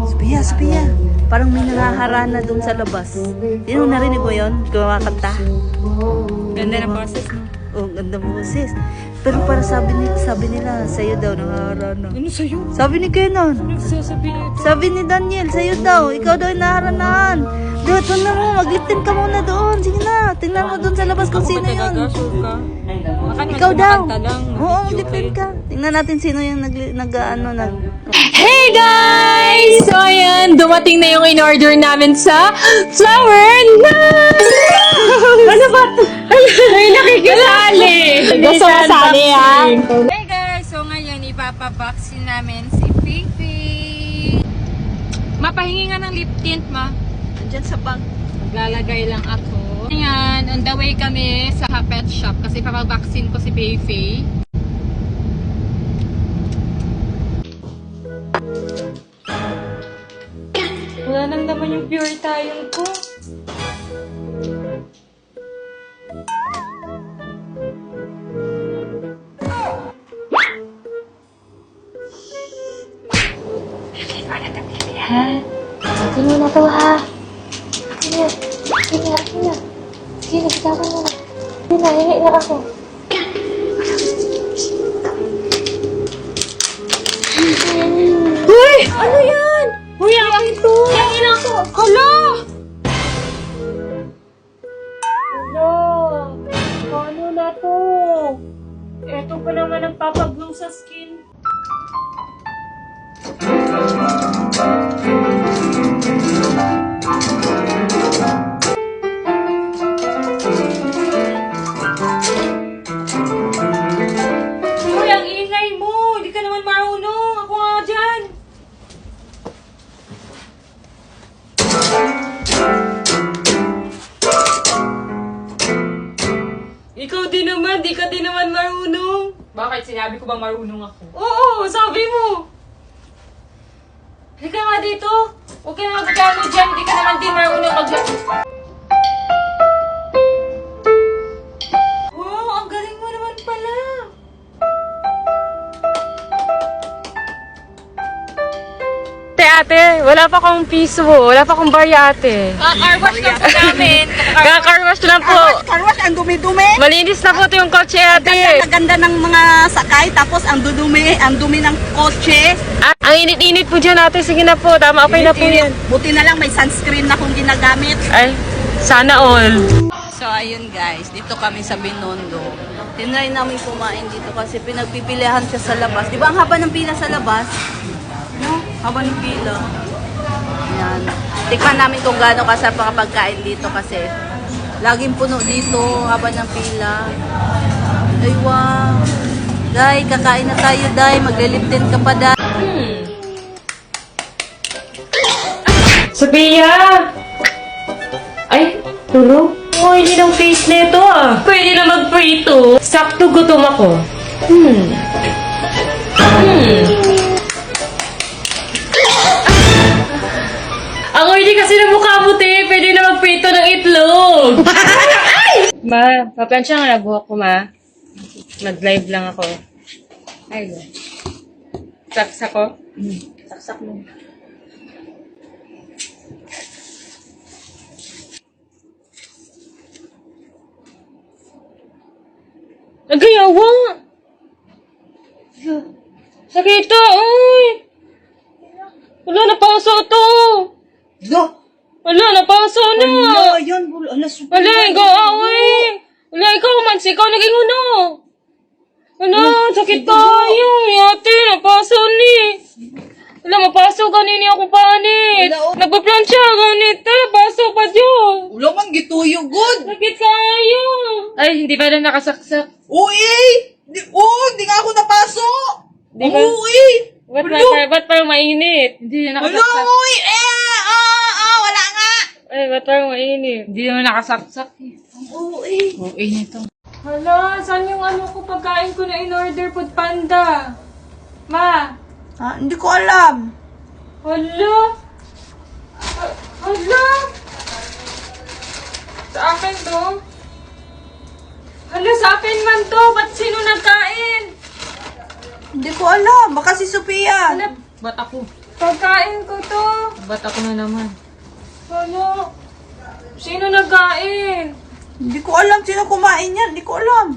Sophia. Parang may nangaharana doon sa labas. Sino narinig mo yun? Kumakanta. Ganda ng boses, no? Oh, ganda mo sis. Pero para sabi nila, sa'yo daw nangaharana. Ano sa'yo? Sabi ni Kenan. Nagsasabihin ito. Sabi ni Daniel, sa'yo daw. Ikaw daw yung naharanahan. Dude, na mo. Magliptin ka muna doon. Sige na. Tingnan mo doon sa labas kung sino yun. Sure ka? Ikaw daw. Lang, Oo, magliptin ka. Tingnan natin sino yung nag. Hey guys! So ayan, dumating na yung in-order namin sa Flower Night! Ano ba ito? Ay, nakikisali! Gusto mo sali, ha? Hey guys! So ngayon, ipapabaksin namin si Fifi. Mapahingi nga ng lip tint, ma. Andyan sa bag. Maglalagay lang ako. Ayan, on the way kami sa pet shop kasi papabaksin ko si Fifi. Wala nang naman yung pure tayong ko. Akin mo na to, ha? Akin na. Sige na, bitawan mo na. Sige na, hingi na ako. Uy! Ano yan? Uy, akin to! Hingi na ako! Hala! Hala! Ano na to? Eto pa naman ang papag-glow sa skin. Uy, ang ingay mo! Hindi ka naman marunong! Ako nga dyan! Ikaw din naman! Di ka din naman marunong! Bakit? Sinabi ko ba marunong ako? Oo! Sabi mo! Halika nga dito! Huwag ka na magkano dyan! Di ka naman din marunong Wow! Ang galing mo naman pala! Ate, wala pa akong piso. Wala pa akong barya, ate. Kakarwash lang po namin. Kakarwash lang po. Karwas, ang dumi-dumi. Malinis na po ito yung kotse, ate. Ang ganda ng mga sakay, tapos ang dumi ng kotse. Ang init-init po dyan, ate. Sige na po. Tama, okay na po yan. Buti na lang may sunscreen na kung ginagamit. Ay, sana all. So ayun guys, dito kami sa Binondo. Tinry namin kumain dito kasi pinagpipilihan siya sa labas. Di ba ang haba ng pila sa labas? No? Haba ng pila. Yan. Tikman namin kung gaano kasarap ang pagkain dito kasi laging puno dito, haba ng pila. Ay wow. Day, kakain na tayo, Day. Magliliptin ka pa, Day. Sophia! Ay, tulog? Oh, hindi ng face nito ah. Pwede na mag-prito. Sakto gutom ako. Ang ordi kasi ng mukha mo, te. Pwede na magprito ng itlog. Ma, paplansya nga na buhok ko, ma. Nag-live lang ako. Ay, saksak ko? Saksak mo. Nagayawa! Sakita, uy! Wala, napaso to! Wala, napaso na! Ayun, Wala, ikaw, uy! Wala, ikaw man, ikaw naging uno! Wala, sakit tayo! Ate, napaso ni! Wala, mapaso kanini ako panit! Nagpaplansya, ganito, napaso pa dyan! Wala man gituyo, good! Sakit kayo! Ay, hindi ba na nakasaksak? Uy! Di nga ako napaso! Di ba? Uy! Ba't parang mainit? Hindi na nakasaksak. Uy! Wala nga! Ay, ba't parang mainit? Hindi naman nakasaksak eh. Uy! Okay nito. Hala, saan yung ano ko pagkain ko na in-order food panda? Ma! Hindi ko alam. Hala! Hala! Sa akin to? Hala, sa akin man to! Ba't sino nagkain? Hindi ko alam. Baka si Sophia. Hala, ba't ako? Pagkain ko to. Ba't ako na naman? Ano? Sino nagkain? Hindi ko alam sino kumain yan. Hindi ko alam.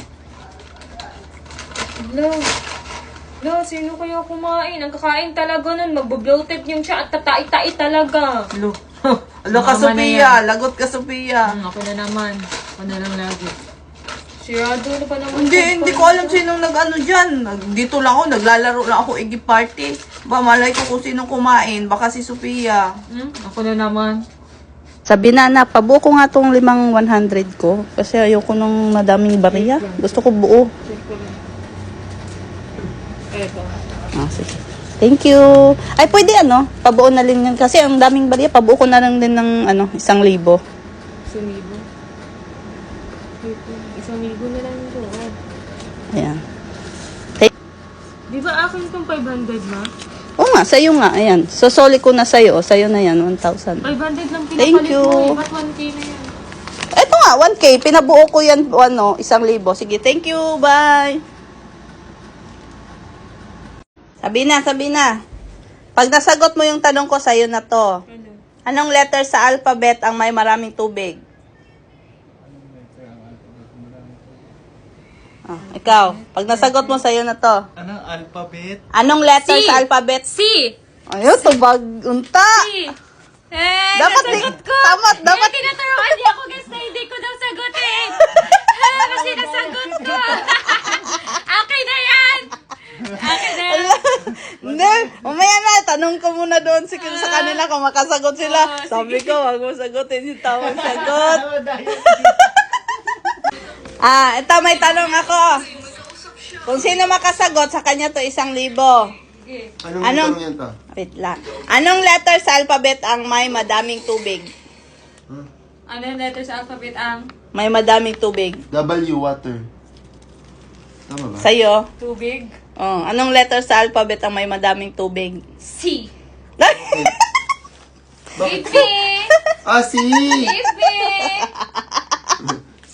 Lo, sino kaya kumain? Ang kakain talaga nun, magbo-bloated yung siya at tatai-tai talaga. Alo. Alo ka, Mama na Sophia. yan. Lagot ka, Sophia. Ako na naman. Ako na lang lagi. Sirado na pa naman. Hindi ko alam sinong nag-ano dyan. Dito lang ako, naglalaro lang ako Iggy Party. Ba, malay ko kung sinong kumain. Baka si Sophia. Ako na naman. Sabi na, pabuo ko nga tong 100 ko. Kasi ayoko nung madaming bariya. Gusto ko buo. Eto. Ah, sige. Thank you. Ay, pwede pabuo na rin yan. Kasi ang daming bariya, pabuo ko na lang din ng 1,000. 1,000. 1,000 na lang doon. Ayan. Di ba akin itong 500 ma? Oo nga, sa'yo nga. Ayan. Sosoli ko na sa'yo. Sa'yo na yan, 1,000. 500 lang pinapalit Thank you. mo. Ba't 1K na yan? Ito nga, 1K. Pinabuo ko yan, 1,000. Sige, thank you. Bye. Sabi na. Pag nasagot mo yung tanong ko, sa'yo na to. Anong letter sa alphabet ang may maraming tubig? Ikaw. Pag nasagot mo, sa'yo na to. Anong alphabet? Anong letter C. sa alphabet? C! Ayun, tubag. Unta. C! Dapat nasagot ko! Tama, dapat. Tinuturuan niya ako guys na hindi ko daw sagutin! Kasi nasagot ko! Akin na yan! Akin na yan! Hindi, mamaya na, tanong ko muna doon sa kanila kung makasagot sila. Sabi ko, wag mo sagutin yung tamang sagot. Ito may tanong ako. Kung sino makasagot, sa kanya to 1,000. Anong tanong yan to? Wait lang. Anong letter sa alphabet ang may madaming tubig? Ano yung letter sa alphabet ang? May madaming tubig. W, water. Tama ba? Sa'yo? Tubig? Oh, anong letter sa alphabet ang may madaming tubig? C! Bakit? Give me! C! Give me!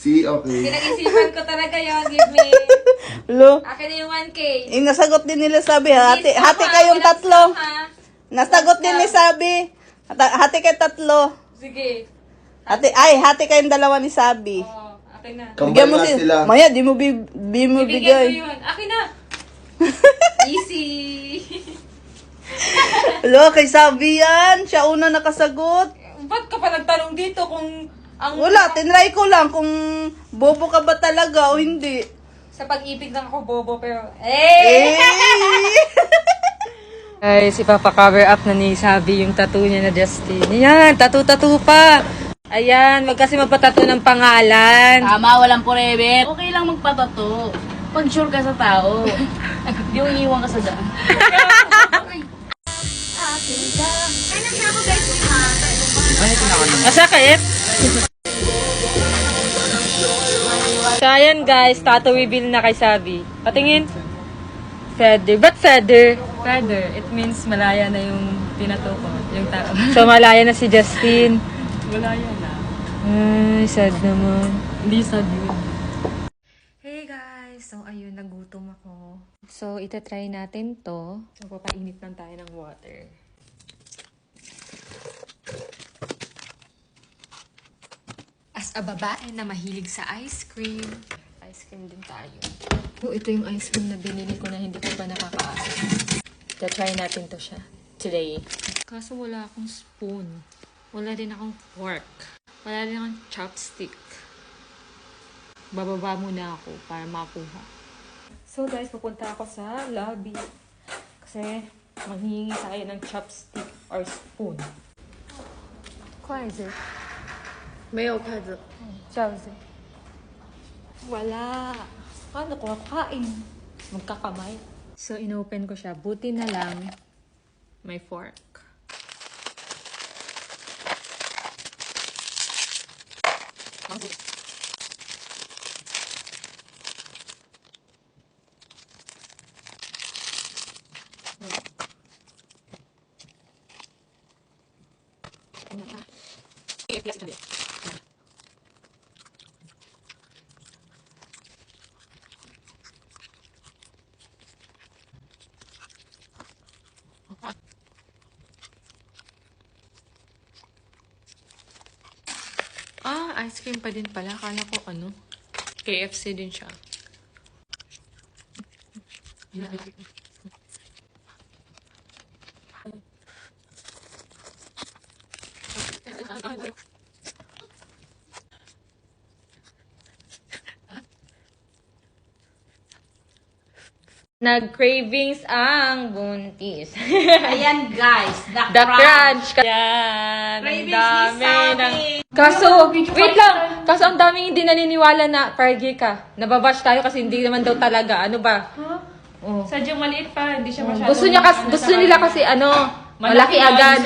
C, okay. Pinag-isipan ko talaga yun. Give me! Lo, Akin na yung 1K. nasagot din nila sabi, hati Stop, ha? kayong Walang tatlo. stop, ha? Nasagot din ni Sabi. Hati kayo tatlo. Sige. Hati kayong dalawa ni Sabi. Oh, akin na. Bigyan mo Kambal na sila. Maya, di mo Bibigyan ko bigay. yun. Akin na! Easy! Lo, kay Sabi yan. Siya una nakasagot. Ba't ka pa nagtanong dito kung ang... Wala, tinry ko lang kung bobo ka ba talaga o hindi. Sa pag-ibig lang ako bobo pero... Eh! Guys, ipapa-cover up na ni Sabi yung tattoo niya na Justin. Ayan, tattoo pa. Ayan, wag kasi magpatato ng pangalan. Tama, walang forever. Okay lang magpatato. Pag sure ka sa tao. Di mo iiwan ka sa daan. Masakit? So, ayan guys, tattoo reveal na kay Sabi. Patingin. Feather. Ba't feather? Feather. It means malaya na yung tinato ko. Yung tao. So, malaya na si Justin. Malaya na. Ay, sad naman. Hindi sad yun. Hey guys! So, ayun, nagutom ako. So, itatry natin to. So, papainit lang tayo ng water. As a babae na mahilig sa ice cream, ice cream din tayo. Oh, ito yung ice cream na binili ko na hindi ko pa nakakaasa. Try natin to siya today. Kaso wala akong spoon. Wala din akong fork. Wala din akong chopstick. Bababa muna ako para makuha. So guys, pupunta ako sa lobby. Kasi manghihingi tayo ng chopstick or spoon. 筷子没有筷子。这样子。Wala. Paano ko kakain? Magkakamay. So, inopen ko siya. Buti na lang may fork. Ah, ice cream pa din pala. Akala ko ano, KFC din siya. Nag-cravings ang buntis. Ayan guys, The crunch. Yan. Ang Cravings dami. ni ng... Sabi. Kaso, wait lang. Kaso ang daming hindi naniniwala na Pargy ka. Nababash tayo kasi hindi naman daw talaga. Ano ba? Oh. Sadyang maliit pa, hindi siya masyado. Gusto nila kasi ano, malaki Malaki agad.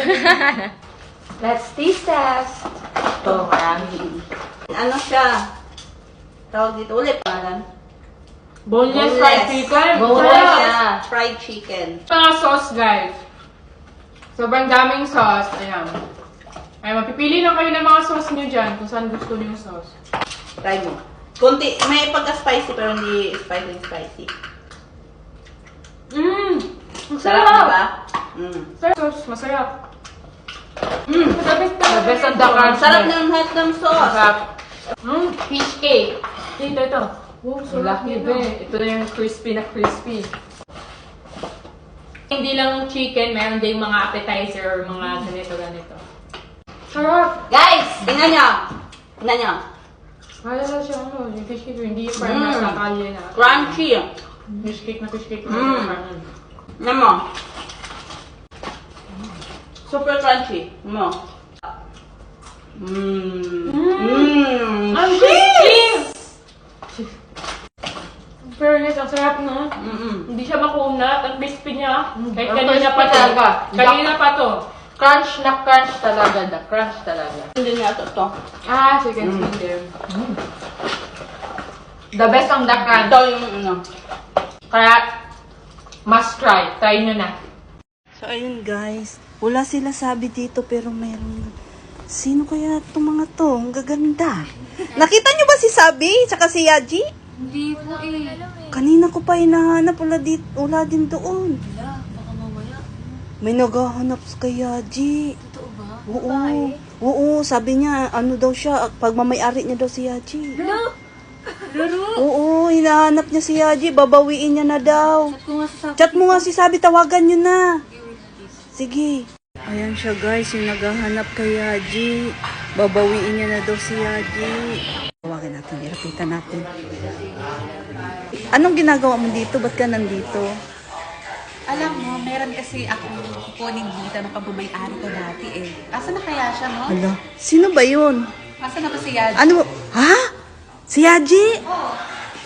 Let's taste test. Ito, marami. Ano siya? Tawag dito ulit. Pangalan? Boneless fried chicken. Boneless fried chicken. Mga sauce, guys. Sobrang daming sauce. Ayan. Ay, mapipili lang kayo ng mga sauce nyo dyan kung saan gusto nyo yung sauce. Try mo. Kunti, may pagka-spicy pero hindi spicy. Mmm! Sarap, di ba? Sauce, masarap. The best on the crunch. Sarap ng lahat ng sauce. Masarap. Fish cake. Ito. Wow, sarap Malaki nito. ba? Ito na yung crispy na crispy. Hindi lang chicken, meron din mga appetizer or mga ganito. Sarap! Guys, tingnan nyo. Tingnan nyo. Wala na siya, yung fish cake, hindi yung parang nasa kalye na. Crunchy. Fish cake. Tingnan mo. Super crunchy. Tingnan mo. Ang crispy! Fairness, ang sarap, no? Hindi siya makunat, ang crispy niya. Kahit Ang kanina crispy pa to. talaga. Kanina pa to. Crunch na crunch talaga. The crunch talaga. Hindi nga ito. Ah, chicken skin. The best on the crunch. Ito yung ano. Kaya, must try. Try nyo na. So, ayun guys. Wala sila sabi dito pero meron. Sino kaya itong mga to? Ang gaganda. Nakita nyo ba si Sabi? Tsaka si Yaji? Hindi po eh. Kanina ko pa hinahanap. Wala din doon. Wala, baka mamaya. May naghahanap kay Yaji. Totoo ba? Oo. Oo, sabi niya, ano daw siya, pagmamayari niya daw si Yaji. Hello? Oo, hinahanap niya si Yaji, babawiin niya na daw. Chat ko nga sa Chat mo nga si Sabi, tawagan niyo na. Sige. Ayan siya guys, yung naghahanap kay Yaji. Babawiin niya na daw si Yaji. Tawagan natin, irapitan natin. Anong ginagawa mo dito? Ba't ka nandito? Alam mo, meron kasi akong kukunin dito ng pagmamay-ari ko dati eh. Asa na kaya siya, no? Hala, sino ba yun? Asa na ba si Yaji? Ano? Ha? Si Yaji?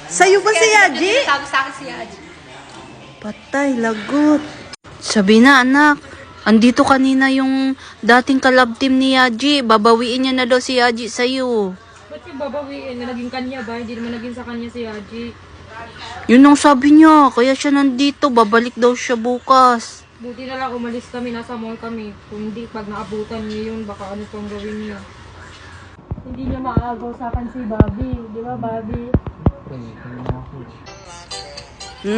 Sa'yo ba si Yaji? Tawag sa akin si Yaji. Patay, lagot. Sabi na, anak. Andito kanina yung dating kalab team ni Yaji. Babawiin niya na daw si Yaji sa'yo. Ba't yung babawiin? Naging kanya ba? Hindi naman naging sa kanya si Haji. Yun ang sabi niya. Kaya siya nandito. Babalik daw siya bukas. Buti na lang umalis kami, nasa mall kami. Kung hindi, pag naabutan niya yun, baka ano pang gawin niya. Hindi niya maagaw sa akin si Bobby. Di ba, Bobby?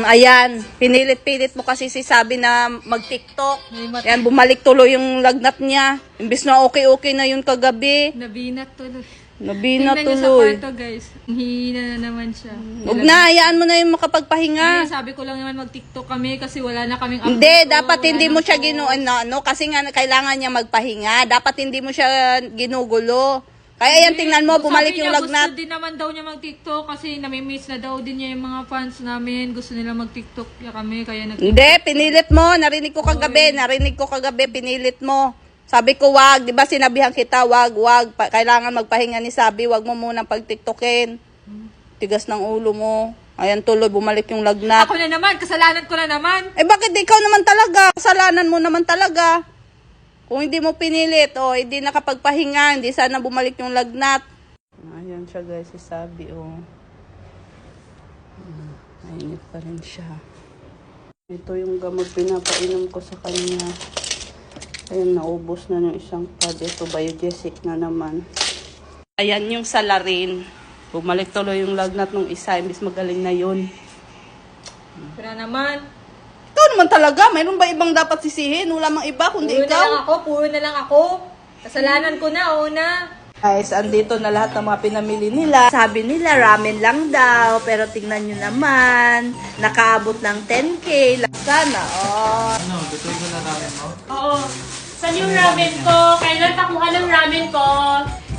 Ayan. Pinilit-pilit mo kasi si Sabi na mag-TikTok. Yan, bumalik tuloy yung lagnat niya. Imbis na okay-okay na yun kagabi. Nabinat tuloy. Nabina Tingnan niyo sa tuloy. kwarto, guys. Hihina na naman siya. Huwag na, hayaan mo na yung makapagpahinga. Sabi ko lang naman mag-TikTok kami kasi wala na kaming Hindi, dapat hindi mo siya no, kasi nga kailangan niya magpahinga. Dapat hindi mo siya ginugulo. Kaya yan, tingnan mo, bumalik yung lagnat. Gusto din naman daw niya mag-TikTok kasi nami-miss na daw din niya yung mga fans namin. Gusto nila mag-TikTok kami kaya Hindi, pinilit mo. Narinig ko kagabi, pinilit mo. Sabi ko, wag. Di ba sinabihan kita, wag. Kailangan magpahinga ni Sabi. Wag mo munang pag-TikTokin. Tigas ng ulo mo. Ayan, tuloy, bumalik yung lagnat. Ako na naman, kasalanan ko na naman. Eh, bakit ikaw naman talaga? Kasalanan mo naman talaga. Kung hindi mo pinilit, hindi nakapagpahinga, hindi sana bumalik yung lagnat. Ayan siya guys, si Sabi, Mainit pa rin siya. Ito yung gamot pinapainom ko sa kanya. Ayan, naubos na yung isang pad. Ito, Biogesic na naman. Ayan yung salarin. Bumalik tuloy yung lagnat ng isa, imbis magaling na yun. Kaya naman. Ikaw naman talaga, mayroon ba ibang dapat sisihin? Wala mang iba, kundi Puro na lang ikaw. ako, puro na lang ako. Kasalanan ko na, una. Guys, andito na lahat ng mga pinamili nila. Sabi nila, ramen lang daw. Pero tingnan nyo naman, nakaabot ng 10K. Sana, oh. Ano, tutuloy ko na ramen mo? Oo. Saan yung ramen ko? Kailan pakuha ng ramen ko?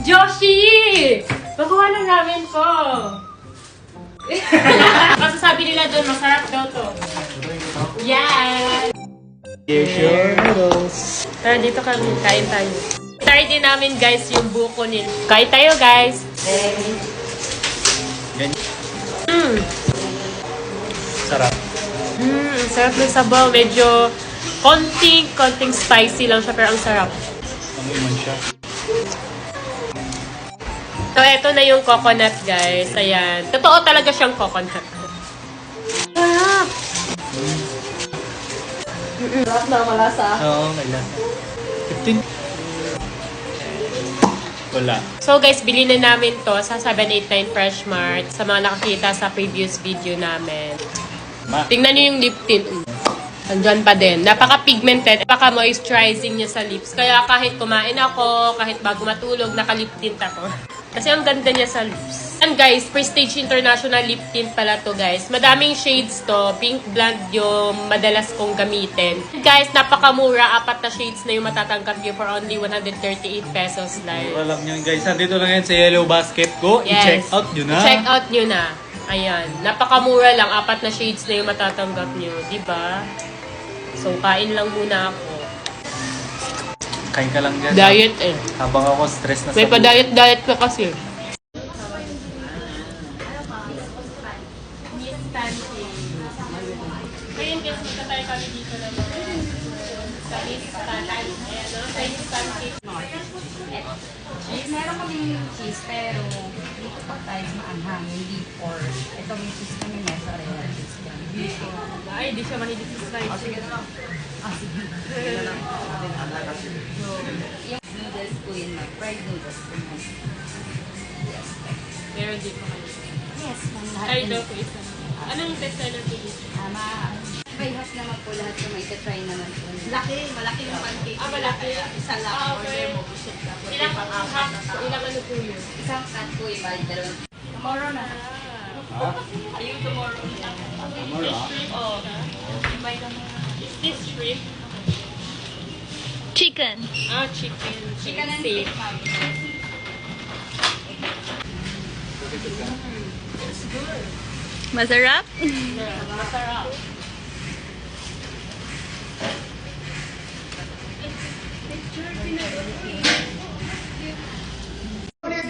Joshi! Pakuha ng ramen ko! Kasi sabi nila doon, masarap daw to. Yes! Share noodles. Tara, dito kami. Kain tayo. Try din namin, guys, yung buko nila. Kain tayo, guys. Sarap. Sarap ng sabaw. Medyo konting spicy lang siya, pero ang sarap. Amoy man siya. So, eto na yung coconut, guys. Ayan. Totoo talaga siyang coconut. Sarap! Sarap na malasa. Oo, may lasa. 15. Wala. So guys, bili na namin to sa 789 Fresh Mart sa mga nakakita sa previous video namin. Tingnan niyo yung lip tint. Andyan pa din. Napaka-pigmented. Napaka-moisturizing niya sa lips. Kaya kahit kumain ako, kahit bago matulog, naka-lip tint ako. Kasi ang ganda niya sa lips. And guys, Prestige International Lip Tint pala to guys. Madaming shades to. Pink Blonde yung madalas kong gamitin. Guys, napakamura. 4 na shades na yung matatanggap nyo for only 138 pesos lang. Alam nyo guys, nandito lang yan sa Yellow Basket. Go, i-check out nyo na. I-check out nyo na. Ayan. Napakamura lang. 4 na shades na yung matatanggap nyo. Diba? So, kain lang muna ako. Kain ka lang dyan. Diet eh. Habang ako stress na May sa pa-diet ka kasi. Ngayon guys, punta tayo kami dito naman. Sa Miss Pancake. Ayan, no? Sa Miss Pancake. Cheese, meron kaming cheese, pero dito pa tayo maanghang, hindi pork. Ito may cheese kami mozzarella cheese. Ay, di siya mahilig sa slice. Sige na lang. Sige. Yung noodles ko yun, fried noodles ko yun. Meron dito kayo. Yes, ma'am. Lahat Ay, yun. daw po isa. Anong best seller po dito? Bayhas naman po lahat yung may try naman po. Malaki yung pancake. Malaki. Isa lang. Ah, okay. Order mo, busog ka. Ilang ano po yun? Isang cut po yung bali, dalawang. Tomorrow na. Ayun, tomorrow. Oh. Invite naman. Is this shrimp? Chicken. Ah, chicken. Chicken and steak. steak, ma'am. Masarap? Masarap.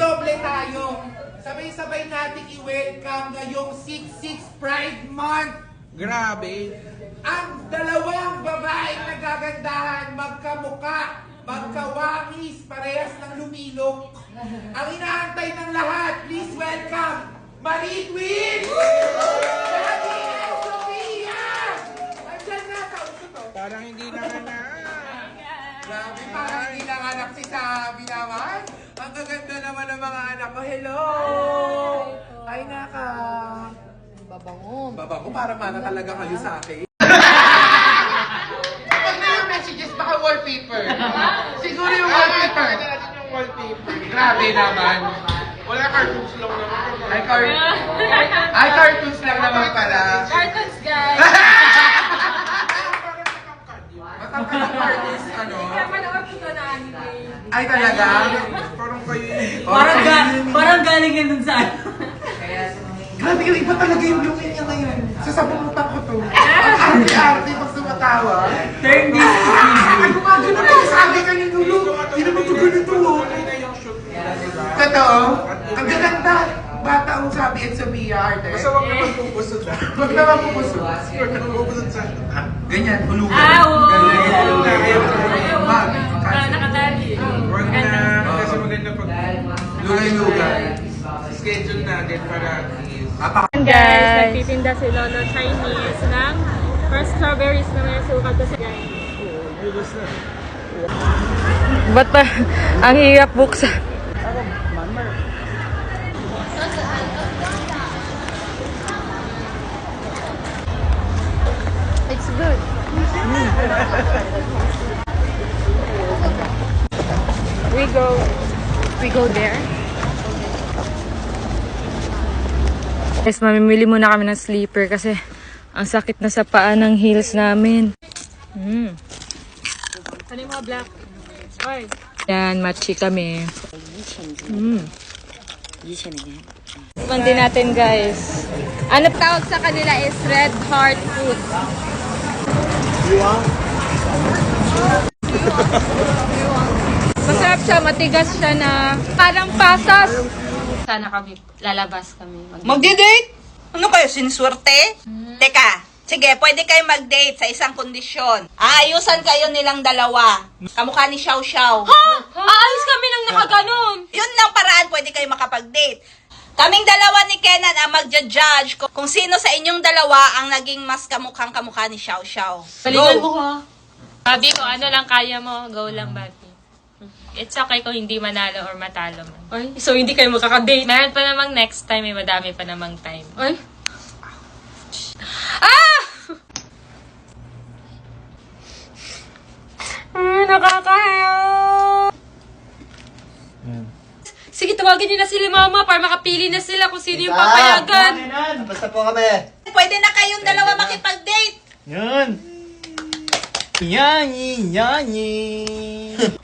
Doble tayo. Sabay-sabay natin i-welcome ngayong 6-6 Pride Month. Grabe. Ang dalawang babaeng nagagandahan, magkamuka, magkawangis, parehas ng lumilok. Ang inaantay ng lahat, please welcome, Marie Queen! Daddy and Sophia! Andyan na, kausap to. Parang hindi nanganak. Grabe, parang hindi nanganak si Sabi naman. Ang gaganda naman ng mga anak ko. Hello! Ay, naka. Babango. Babango, para mana talaga kayo sa akin. Pag na yung messages, baka wallpaper. Siguro yung wallpaper. Yung wallpaper. Grabe naman. Wala cartoons lang naman. Ay, cartoons lang naman pala. Cartons, guys! Matangkad ang cartoons, ano? Manood ko na anime. Ay, talaga? Parang kayo Parang galing yan dun sa ano. Grabe yung iba talaga yung looking niya ngayon. Sasabunutan ko to. Ang arte-arte pag sumatawa. Turn this Ano nga ganun ang sabi ka ni Lulu? Hindi naman ito ganito. Totoo? Ang gaganda. Bata ang sabi at Sophia arte. Basta huwag naman pupusod na. Huwag naman pupusod. Huwag naman pupusod sa... Ganyan, hulugan. Ganyan, hulugan. Mag. Nakatali. Huwag na. Kasi maganda pag... Lugay-lugay. Schedule natin para Guys, nagtitinda sila ng Chinese ng first strawberries na may sukat kasi guys. Ba't ba ang hirap buksan? It's good. We go. We go there. Guys, mamimili muna kami ng sleeper kasi ang sakit na sa paa ng heels namin. Ano yung mga black? Ay. Yan, matchy kami. Mandi natin, guys. Ano tawag sa kanila is red heart food. Masarap siya, matigas siya na parang pasas. Sana kami, lalabas kami. Magdi-date? Ano kayo, siniswerte? Teka, sige, pwede kayo mag-date sa isang kondisyon. Aayusan kayo nilang dalawa. Kamukha ni Xiao Xiao. Aayos kami ng nakaganon. Yun lang paraan pwede kayo makapag-date. Kaming dalawa ni Kenan ang magja-judge kung sino sa inyong dalawa ang naging mas kamukhang-kamukha ni Xiao Xiao. Palingan mo ha. Babi, kung ano lang kaya mo, go lang, Babi. It's okay kung hindi manalo or matalo man. Ay, so hindi kayo makaka-date. Meron pa namang next time, may madami pa namang time. Ay. Nakakahiya! Sige, tawagin niyo na sila mama para makapili na sila kung sino yung papayagan. Basta po kami. Pwede na kayong dalawa makipag-date. Yan! Yan!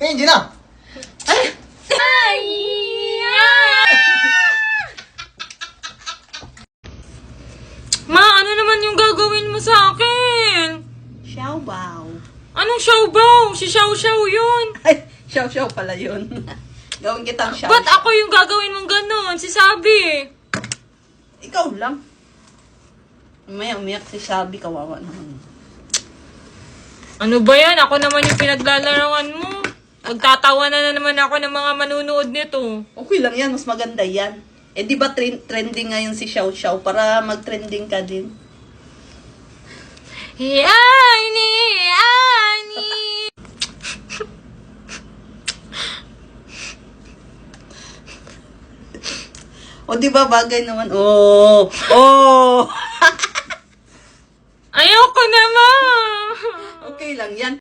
Hindi na. Ma, ano naman yung gagawin mo sa akin? Xiao Bao. Anong xiaobaw? Si Xiao Xiao yun. Ay, Xiao Xiao pala yun. Gawin kitang Xiao Ba't Xiao. ako yung gagawin mong ganon? Si Sabi. Ikaw lang. May umiyak si Sabi, kawawa naman. Ano ba yan? Ako naman yung pinaglalaroan mo. Magtatawa na naman ako ng mga manunood nito. Okay lang yan, mas maganda yan. Eh di ba trending ngayon si Xiao Xiao para mag-trending ka din? Yani! O di ba bagay naman? Oh! Oh! Ayoko naman! Okay lang yan.